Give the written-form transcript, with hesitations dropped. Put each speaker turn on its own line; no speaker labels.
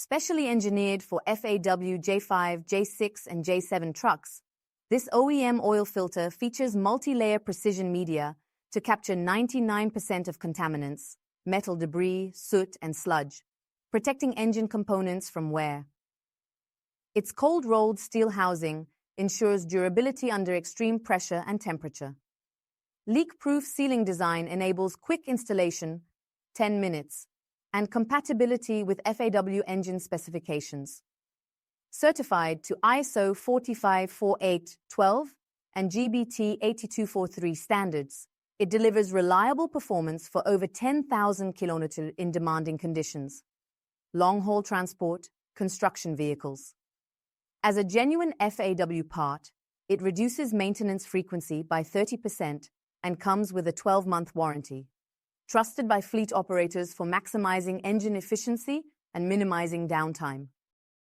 Specially engineered for FAW J5, J6, and J7 trucks, this OEM oil filter features multi-layer precision media to capture 99% of contaminants, metal debris, soot, and sludge, protecting engine components from wear. Its cold-rolled steel housing ensures durability under extreme pressure and temperature. Leak-proof sealing design enables quick installation, 10 minutes, and compatibility with FAW engine specifications. Certified to ISO 4548-12 and GBT 8243 standards, it delivers reliable performance for over 10,000 kilometers in demanding conditions. Long-haul transport, construction vehicles. As a genuine FAW part, it reduces maintenance frequency by 30% and comes with a 12-month warranty. Trusted by fleet operators for maximizing engine efficiency and minimizing downtime.